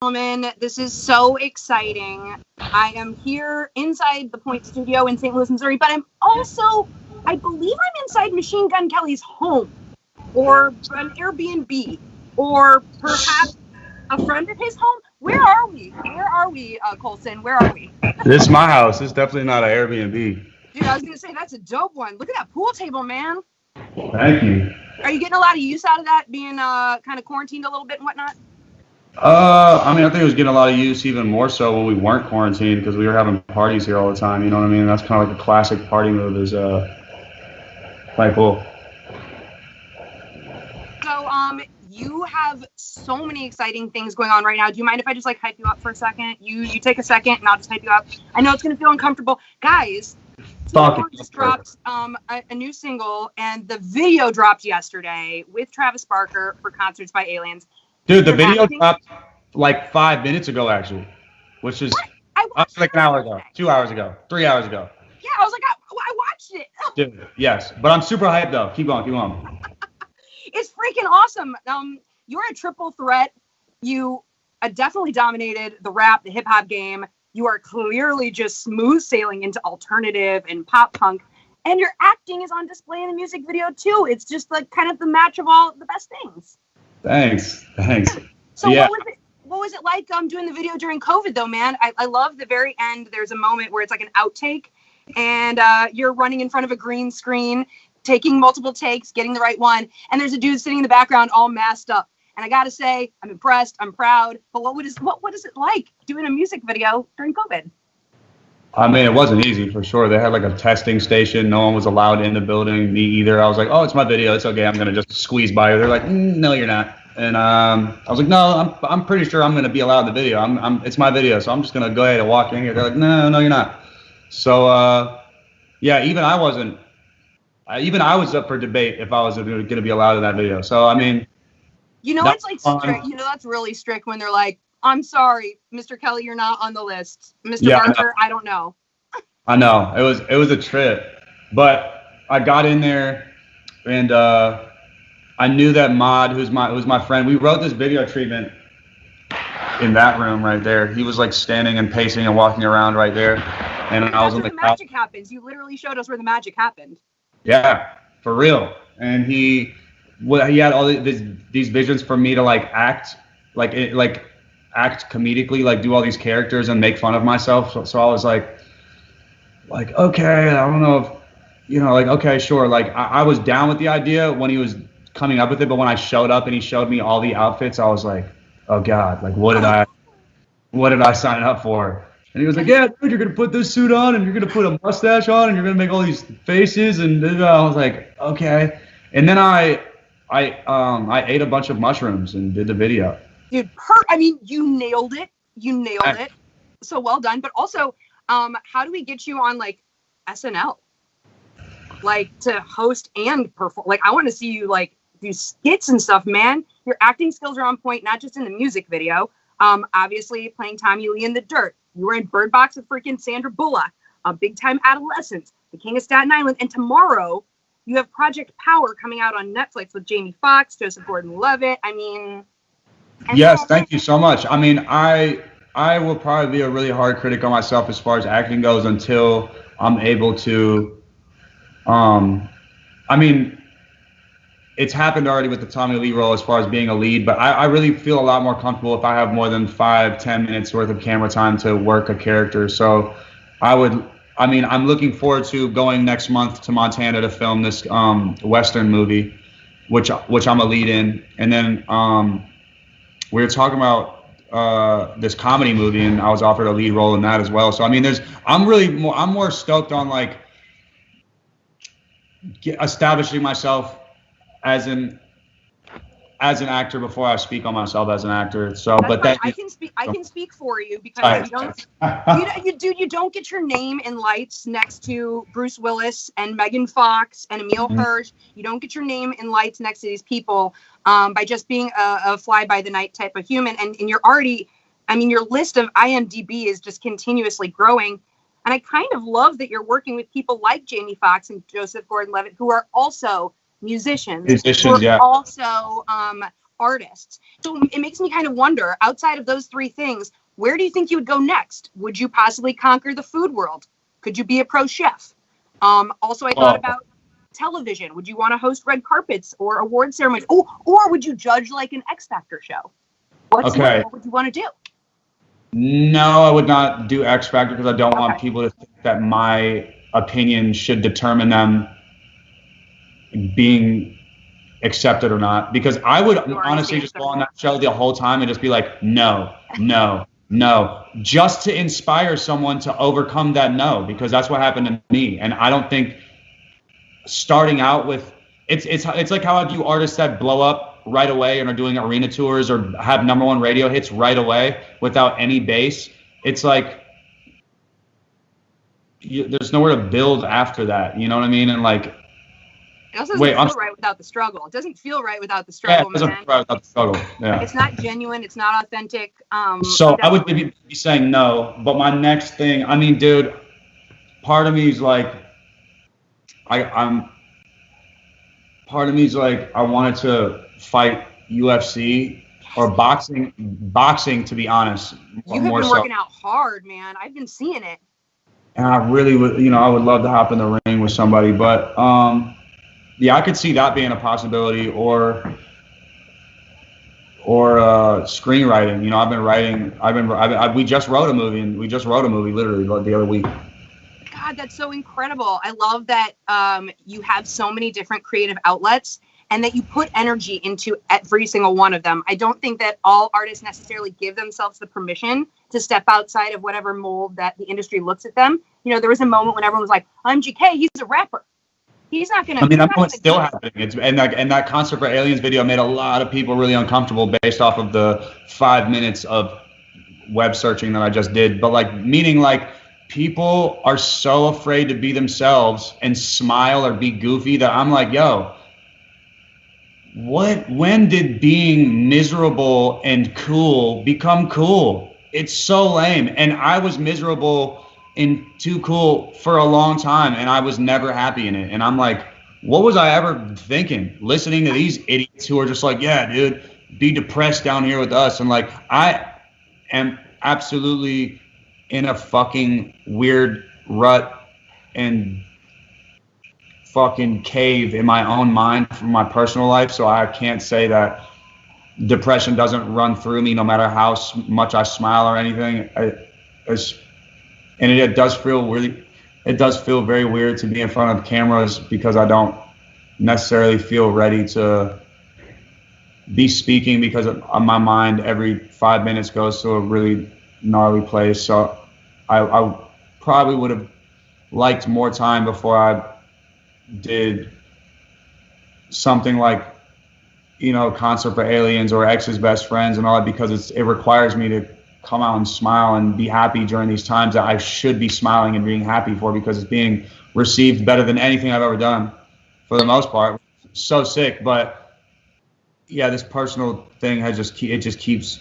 Gentlemen, this is so exciting. I am here inside the Point Studio in St. Louis, Missouri, but I believe I'm inside Machine Gun Kelly's home, or an Airbnb, or perhaps a friend of his home. Where are we? Colson? Where are we? This is my house. It's definitely not an Airbnb. Dude, I was going to say, that's a dope one. Look at that pool table, man. Thank you. Are you getting a lot of use out of that, being kind of quarantined a little bit and whatnot? I think it was getting a lot of use even more so when we weren't quarantined because we were having parties here all the time. You know what I mean? That's kind of like a classic party move is quite cool. So, you have so many exciting things going on right now. Do you mind if I just like hype you up for a second? You take a second and I'll just hype you up. I know it's going to feel uncomfortable. Guys, just dropped a new single, and the video dropped yesterday with Travis Barker for Concerts by Aliens. Dude, the video dropped like 5 minutes ago, actually, which is like an hour ago, 2 hours ago, 3 hours ago. Yeah, I was like, I watched it. Dude, yes, but I'm super hyped though. Keep going. It's freaking awesome. You're a triple threat. You definitely dominated the rap, the hip hop game. You are clearly just smooth sailing into alternative and pop punk, and your acting is on display in the music video too. It's just like kind of the match of all the best things. Thanks. So yeah. What was it like doing the video during COVID though, man? I love the very end. There's a moment where it's like an outtake, and you're running in front of a green screen, taking multiple takes, getting the right one, and there's a dude sitting in the background all masked up. And I gotta say, I'm impressed, I'm proud. But what is it like doing a music video during COVID? I mean, it wasn't easy for sure. They had like a testing station. No one was allowed in the building. Me either. I was like, oh, it's my video. It's okay. I'm gonna just squeeze by you. They're like, no, you're not. And I was like, no, I'm pretty sure I'm gonna be allowed in the video. It's my video, so I'm just gonna go ahead and walk in here. They're like, no, you're not. So yeah, even I was up for debate if I was gonna be allowed in that video. So I mean, it's like strict. That's really strict when they're like, I'm sorry, Mr. Kelly, you're not on the list. Mr. Barker, I don't know. I know. It was a trip. But I got in there and I knew that Mod, who's my friend, we wrote this video treatment in that room right there. He was like standing and pacing and walking around right there. And I was on the magic happens. You literally showed us where the magic happened. Yeah, for real. And he had all these visions for me to like act comedically, like do all these characters and make fun of myself. So I was like, okay, I don't know if, okay, sure. Like I was down with the idea when he was coming up with it, but when I showed up and he showed me all the outfits, I was like, oh God, like what did I sign up for? And he was like, yeah, dude, you're gonna put this suit on and you're gonna put a mustache on and you're gonna make all these faces, and I was like, okay. And then I ate a bunch of mushrooms and did the video. Dude, you nailed it. So well done. But also, how do we get you on like SNL? Like to host and perform? Like I want to see you like do skits and stuff, man. Your acting skills are on point, not just in the music video. Obviously playing Tommy Lee in The Dirt. You were in Bird Box with freaking Sandra Bullock. Big Time Adolescence, The King of Staten Island, and tomorrow you have Project Power coming out on Netflix with Jamie Foxx, Joseph Gordon-Levitt. I mean. Yes, thank you so much. I mean, I will probably be a really hard critic on myself as far as acting goes until I'm able to. I mean, it's happened already with the Tommy Lee role as far as being a lead, but I really feel a lot more comfortable if I have more than 5-10 minutes worth of camera time to work a character. So I'm looking forward to going next month to Montana to film this Western movie, which I'm a lead in, and then we were talking about this comedy movie, and I was offered a lead role in that as well. So I mean, I'm more stoked on like establishing myself as an actor before I speak on myself as an actor. So, that's but fine. I can speak for you because you don't get your name in lights next to Bruce Willis and Megan Fox and Emile Hirsch. You don't get your name in lights next to these people by just being a fly by the night type of human. And you're already, your list of IMDb is just continuously growing. And I kind of love that you're working with people like Jamie Foxx and Joseph Gordon-Levitt, who are also musicians, yeah. Also artists. So it makes me kind of wonder, outside of those three things, where do you think you would go next? Would you possibly conquer the food world? Could you be a pro chef? Also, I thought about television. Would you want to host red carpets or award ceremonies? Oh, or would you judge like an X Factor show? What would you want to do? No, I would not do X Factor because I don't want people to think that my opinion should determine them being accepted or not. Because I would honestly just go on that show the whole time and just be like, no, no, no, just to inspire someone to overcome that no, because that's what happened to me. And I don't think starting out with it's like how I view artists that blow up right away and are doing arena tours or have #1 radio hits right away without any base. It's like there's nowhere to build after that. You know what I mean? And like, it also doesn't feel right without the struggle. It doesn't feel right without the struggle, man. Feel right without the struggle. Yeah. It's not genuine. It's not authentic. So I would be saying no. But my next thing, I mean, dude, part of me is like, part of me is like, I wanted to fight UFC or boxing, to be honest. You have been working out hard, man. I've been seeing it. And I really would, I would love to hop in the ring with somebody, but yeah, I could see that being a possibility, or screenwriting. I've been writing. We just wrote a movie, literally the other week. God, that's so incredible. I love that you have so many different creative outlets and that you put energy into every single one of them. I don't think that all artists necessarily give themselves the permission to step outside of whatever mold that the industry looks at them. There was a moment when everyone was like, I'm GK, he's a rapper. He's not going to. I mean, that's what's still happening. And that Concert for Aliens video made a lot of people really uncomfortable based off of the 5 minutes of web searching that I just did. But meaning people are so afraid to be themselves and smile or be goofy that I'm like, yo, when did being miserable and cool become cool? It's so lame. And I was miserable and too cool for a long time, and I was never happy in it. And I'm like, what was I ever thinking? Listening to these idiots who are just like, yeah, dude, be depressed down here with us. And I am absolutely in a fucking weird rut and fucking cave in my own mind from my personal life, so I can't say that depression doesn't run through me no matter how much I smile or anything. It does feel very weird to be in front of cameras because I don't necessarily feel ready to be speaking because my mind every 5 minutes goes to a really gnarly place. So I probably would have liked more time before I did something like, Concert for Aliens or X's Best Friends and all that, because it requires me to come out and smile and be happy during these times that I should be smiling and being happy for, because it's being received better than anything I've ever done for the most part. So sick. But yeah, this personal thing keeps,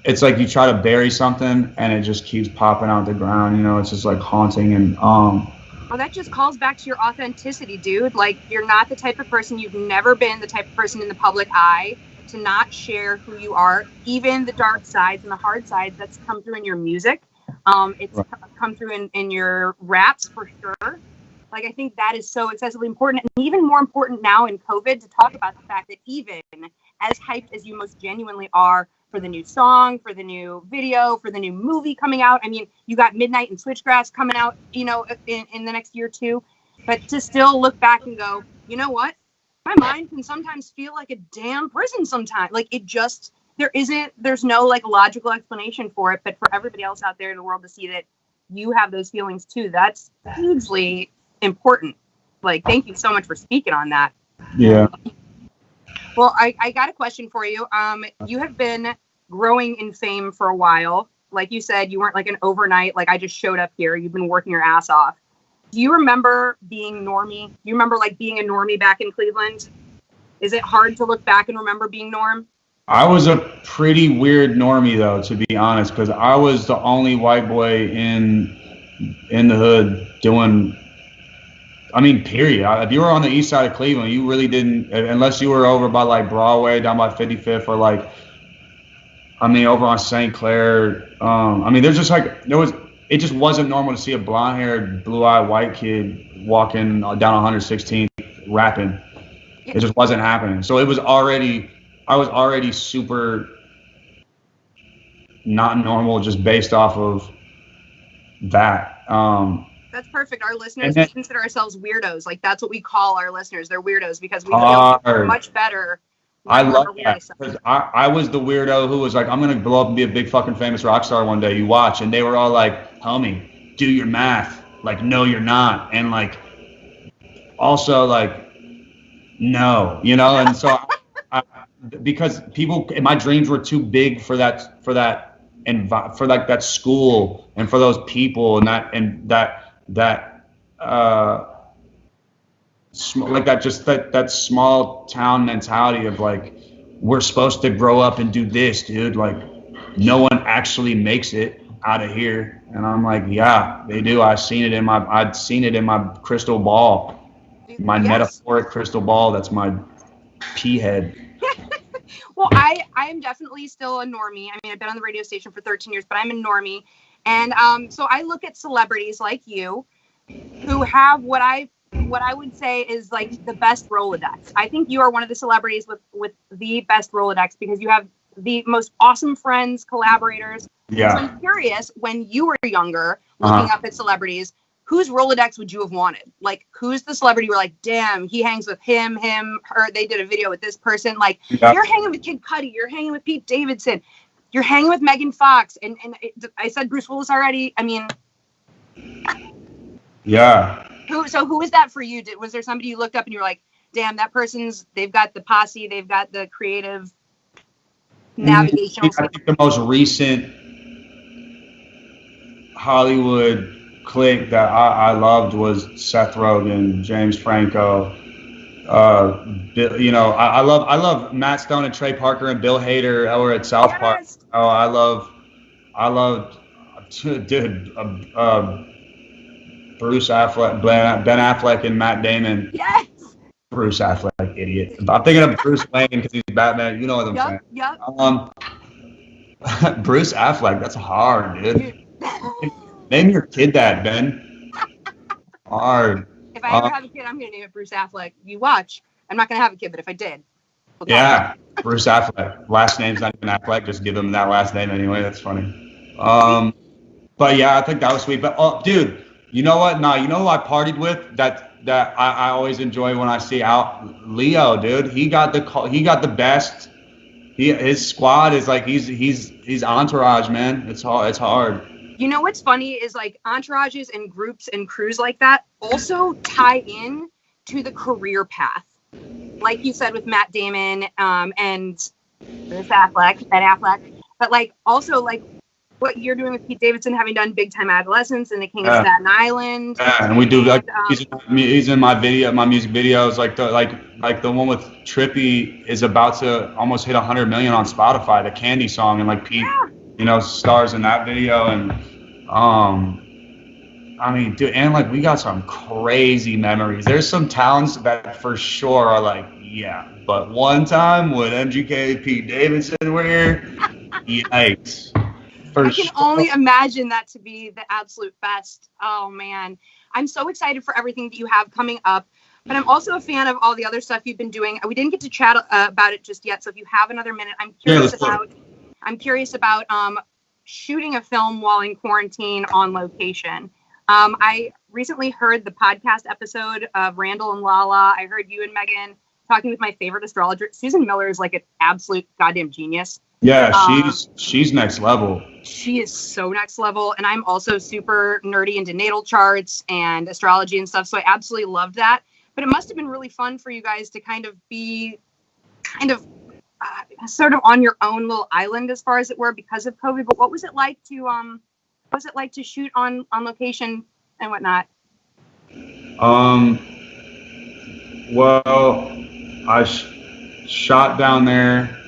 it's like you try to bury something and it just keeps popping out the ground, it's just like haunting. And well, that just calls back to your authenticity, dude. You're not the type of person, you've never been the type of person in the public eye to not share who you are, even the dark sides and the hard sides. That's come through in your music. It's come through in your raps for sure. I think that is so excessively important, and even more important now in COVID, to talk about the fact that even as hyped as you most genuinely are for the new song, for the new video, for the new movie coming out. I mean, you got Midnight and Switchgrass coming out, in the next year or two. But to still look back and go, you know what? My mind can sometimes feel like a damn prison sometimes. There's no logical explanation for it. But for everybody else out there in the world to see that you have those feelings too, that's hugely important. Thank you so much for speaking on that. Yeah. Well, I got a question for you. You have been growing in fame for a while. Like you said, you weren't an overnight, I just showed up here. You've been working your ass off. Do you remember being normie? Do you remember being a normie back in Cleveland? Is it hard to look back and remember being norm? I was a pretty weird normie though, to be honest, because I was the only white boy in the hood doing I mean, period. If you were on the east side of Cleveland, you really didn't, unless you were over by like Broadway, down by 55th, or like, I mean, over on St. Clair. I mean, there's just like, it just wasn't normal to see a blonde-haired, blue-eyed white kid walking down 116th rapping. It just wasn't happening. So I was already super not normal just based off of that. That's perfect. Our listeners, we consider ourselves weirdos. Like, that's what we call our listeners. They're weirdos because we feel much better. I love that. Because I was the weirdo who was like, I'm going to blow up and be a big fucking famous rock star one day. You watch. And they were all like, homie, do your math. Like, no, you're not. And like, also like, no, you know? And so because my dreams were too big for that and for like that school and for those people and that small town mentality of like, we're supposed to grow up and do this, dude. Like, no one actually makes it out of here. And I'm like, yeah, they do. I'd seen it in my crystal ball, my metaphoric crystal ball. That's my pea head. Well, I am definitely still a normie. I mean, I've been on the radio station for 13 years, but I'm a normie. And so I look at celebrities like you who have what I would say is like the best Rolodex. I think you are one of the celebrities with the best Rolodex because you have the most awesome friends, collaborators. Yeah. So I'm curious, when you were younger, looking up at celebrities, whose Rolodex would you have wanted? Like, who's the celebrity where like, damn, he hangs with him, her, they did a video with this person. Like, you're hanging with Kid Cudi, you're hanging with Pete Davidson, you're hanging with Megan Fox. And I said Bruce Willis already. I mean, yeah. Who is that for you? Was there somebody you looked up and you were like, damn, that they've got the posse, they've got the creative navigational. I think the most recent Hollywood clique that I loved was Seth Rogen, James Franco. You know, I love Matt Stone and Trey Parker and Bill Hader over at South Park. Oh, I loved, dude, Bruce Affleck, Ben Affleck, and Matt Damon. Yes. Bruce Affleck, idiot. I'm thinking of Bruce Wayne because he's Batman. You know what I'm saying? Yep. Bruce Affleck, that's hard, dude. Name your kid that, Ben. Hard. If I ever have a kid, I'm going to name it Bruce Affleck. You watch. I'm not going to have a kid, but if I did. Yeah, Bruce Affleck. Last name's not even Affleck. Just give him that last name anyway. That's funny. But yeah, I think that was sweet. But dude, you know what? No, you know who I partied with that I always enjoy when I see out? Leo, dude. He got the best. His squad is like he's entourage, man. It's hard. You know what's funny is like entourages and groups and crews like that also tie in to the career path. Like you said with Matt Damon and Ben Affleck. But like also like what you're doing with Pete Davidson, having done Big Time Adolescence and The King of Staten Island. Yeah, and we do like he's in my music videos, like the one with Trippy is about to almost hit 100 million on Spotify, the Candy song, and like Pete, you know, stars in that video. And I mean, dude, and like we got some crazy memories. There's some talents that for sure are like, yeah, but one time when MGK and Pete Davidson were here, yikes. I can only imagine that to be the absolute best. Oh man, I'm so excited for everything that you have coming up. But I'm also a fan of all the other stuff you've been doing. We didn't get to chat about it just yet, so if you have another minute, I'm curious about shooting a film while in quarantine on location. I recently heard the podcast episode of Randall and Lala. I heard you and Megan talking with my favorite astrologer. Susan Miller is like an absolute goddamn genius. Yeah, she's next level. She is so next level, and I'm also super nerdy into natal charts and astrology and stuff, so I absolutely loved that. But it must have been really fun for you guys to kind of be sort of on your own little island, as far as it were, because of COVID. But what was it like to shoot on location and whatnot? Well, I shot down there.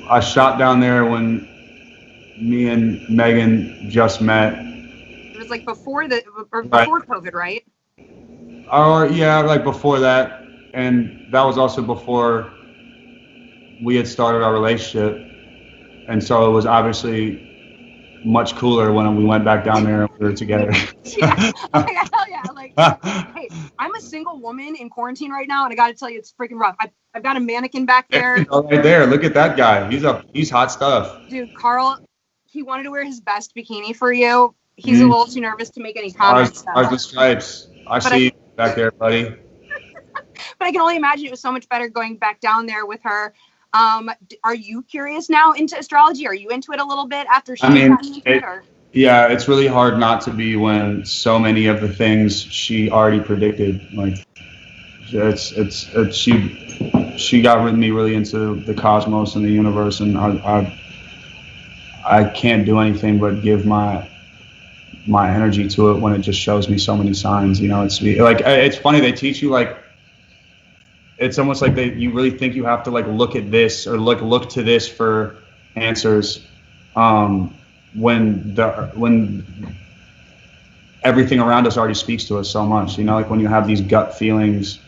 I shot down there when me and Megan just met. It was was like before COVID, right? Or yeah, like before that, and that was also before we had started our relationship, and so it was obviously much cooler when we went back down there and we were together. Yeah, like, hell yeah. Like, hey, I'm a single woman in quarantine right now, and I got to tell you, it's freaking rough. I've got a mannequin back there. Right there, look at that guy. He's hot stuff. Dude, Carl, he wanted to wear his best bikini for you. He's a little too nervous to make any comments. Stars and stripes. I see you back there, buddy. But I can only imagine it was so much better going back down there with her. Are you curious now into astrology? Are you into it a little bit after she got into it? Yeah, it's really hard not to be when so many of the things she already predicted. Like, she got me really into the cosmos and the universe, and I can't do anything but give my energy to it when it just shows me so many signs. You know, it's funny, they teach you, like, it's almost like you really think you have to like look at this or look to this for answers, when everything around us already speaks to us so much. You know, like when you have these gut feelings,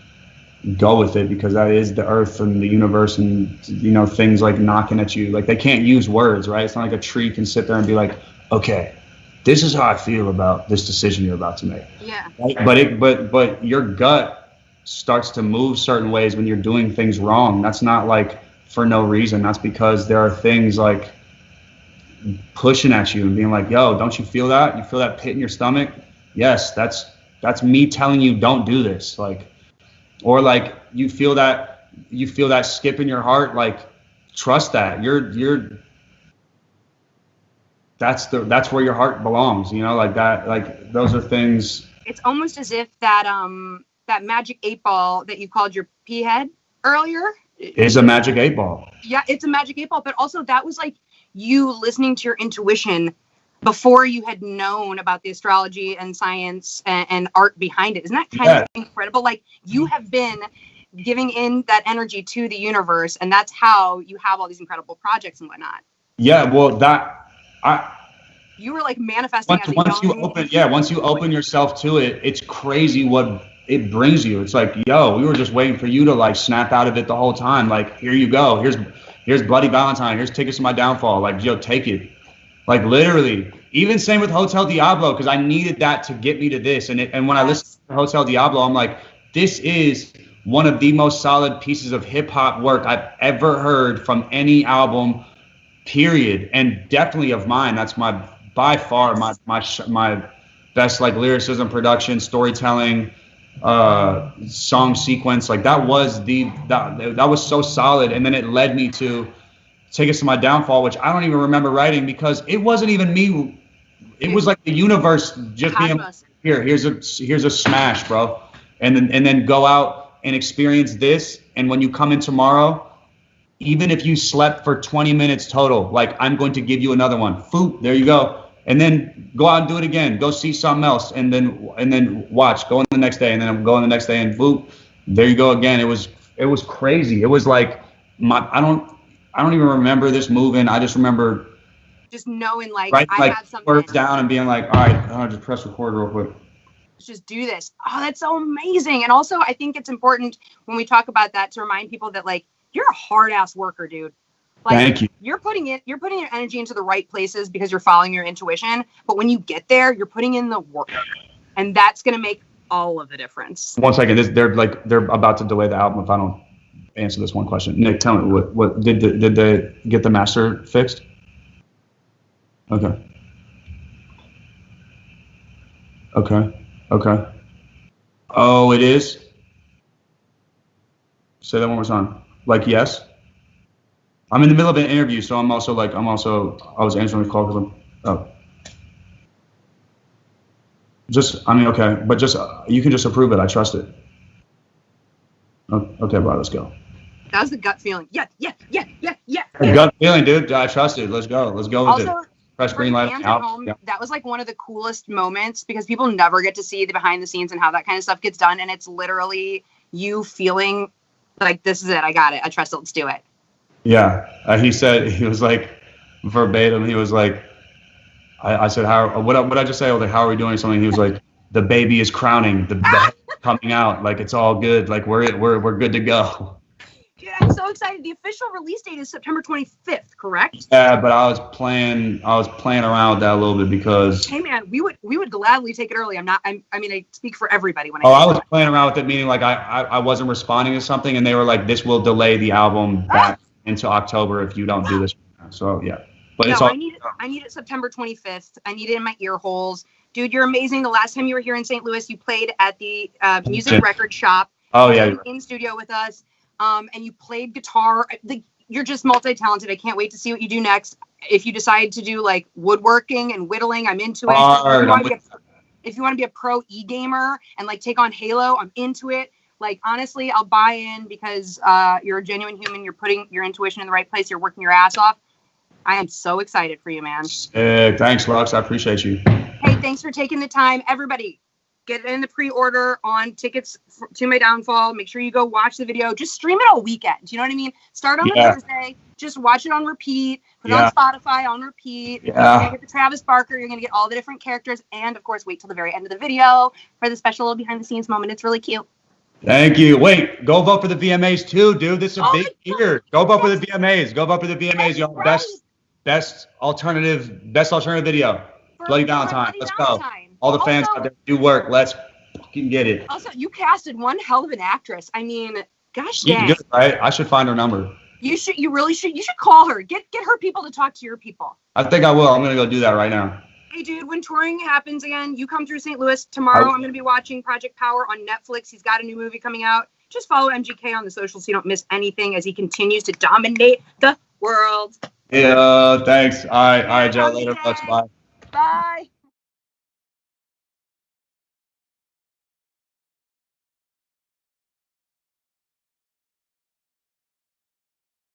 go with it, because that is the earth and the universe, and you know, things like knocking at you. Like, they can't use words, right? It's not like a tree can sit there and be like, okay, this is how I feel about this decision you're about to make. Yeah. Right? But your gut starts to move certain ways when you're doing things wrong. That's not like for no reason. That's because there are things like pushing at you and being like, yo, don't you feel that? You feel that pit in your stomach? Yes, that's me telling you don't do this. Like, or like you feel that skip in your heart, like, trust that. That's where your heart belongs, you know, like that. Like, those are things. It's almost as if that magic 8 ball that you called your pea head earlier is a magic 8 ball. Yeah, it's a magic 8 ball, but also that was like you listening to your intuition before you had known about the astrology and science and art behind it. Isn't that kind of incredible? Like, you have been giving in that energy to the universe, and that's how you have all these incredible projects and whatnot. Yeah, well, you were like manifesting once you open yourself to it, it's crazy what it brings you. It's like, yo, we were just waiting for you to like snap out of it the whole time. Like, here you go. Here's Bloody Valentine. Here's tickets to my downfall. Like, yo, take it. Like, literally. Even same with Hotel Diablo, because I needed that to get me to this. And when I listened to Hotel Diablo, I'm like, this is one of the most solid pieces of hip hop work I've ever heard from any album, period. And definitely of mine. That's by far my best, like, lyricism, production, storytelling, song sequence. Like, that was so solid. And then it led me to Take Us to My Downfall, which I don't even remember writing, because it wasn't even me. It was like the universe just being, here's a smash, bro, and then go out and experience this. And when you come in tomorrow, even if you slept for 20 minutes total, like, I'm going to give you another one. Foop, there you go. And then go out and do it again. Go see something else, and then watch. Go on the next day, and then go on the next day, and boop, there you go again. It was crazy. It was like I don't even remember this moving. I just remember just knowing, like, I have something. Words down and being like, all right, I'll just press record real quick. Let's just do this. Oh, that's so amazing. And also, I think it's important when we talk about that to remind people that, like, you're a hard ass worker, dude. Like, thank you. You're putting your energy into the right places because you're following your intuition. But when you get there, you're putting in the work, and that's gonna make all of the difference. 1 second, they're about to delay the album if I don't answer this one question. Nick, tell me, what did they get the master fixed? Okay. Oh, it is? Say that one more time. Like, yes? I'm in the middle of an interview, so I was answering the call because okay, but just, you can just approve it. I trust it. Okay, bro, let's go. That was the gut feeling. Yeah. Gut feeling, dude. I trust it. Let's go with it. Press green light. That was like one of the coolest moments, because people never get to see the behind the scenes and how that kind of stuff gets done. And it's literally you feeling like, this is it. I got it. I trust it. Let's do it. Yeah. He was like, verbatim, he was like, I said, what I just say? I was like, how are we doing something? He was like, the baby is crowning, the baby coming out, like it's all good, like we're good to go. Dude, I'm so excited. The official release date is September 25th, correct? Yeah, but I was playing around with that a little bit because. Hey man, we would gladly take it early. I mean, I speak for everybody when I was playing around with it, meaning like I wasn't responding to something, and they were like, this will delay the album back into October if you don't do this. So yeah, but no, it's all. I need it September 25th. I need it in my ear holes. Dude, you're amazing. The last time you were here in St. Louis, you played at the music record shop. Oh yeah, in studio with us. And you played guitar. You're just multi-talented. I can't wait to see what you do next. If you decide to do like woodworking and whittling, I'm into it. If you want to be a pro e-gamer and like take on Halo, I'm into it. Like honestly, I'll buy in because you're a genuine human. You're putting your intuition in the right place. You're working your ass off. I am so excited for you, man. Thanks, Lux. I appreciate you. Hey, thanks for taking the time. Everybody, get in the pre-order on tickets to my downfall. Make sure you go watch the video. Just stream it all weekend. You know what I mean? Start on a Thursday. Just watch it on repeat. Put it on Spotify on repeat. You're going to get the Travis Barker. You're going to get all the different characters. And, of course, wait till the very end of the video for the special little behind-the-scenes moment. It's really cute. Thank you. Wait, go vote for the VMAs, too, dude. This is a big year. Go vote for the VMAs. Go vote for the VMAs, y'all. Right. Best alternative video. Bloody Valentine. Let's go. All the fans out there do work. Let's fucking get it. Also, you casted one hell of an actress. I mean, gosh dang. Good, right? I should find her number. You really should. You should call her. Get her people to talk to your people. I think I will. I'm going to go do that right now. Hey, dude, when touring happens again, you come through St. Louis tomorrow. I'm going to be watching Project Power on Netflix. He's got a new movie coming out. Just follow MGK on the socials so you don't miss anything as he continues to dominate the world. Yeah, thanks. All right, Joe. Later. Bye. Bye.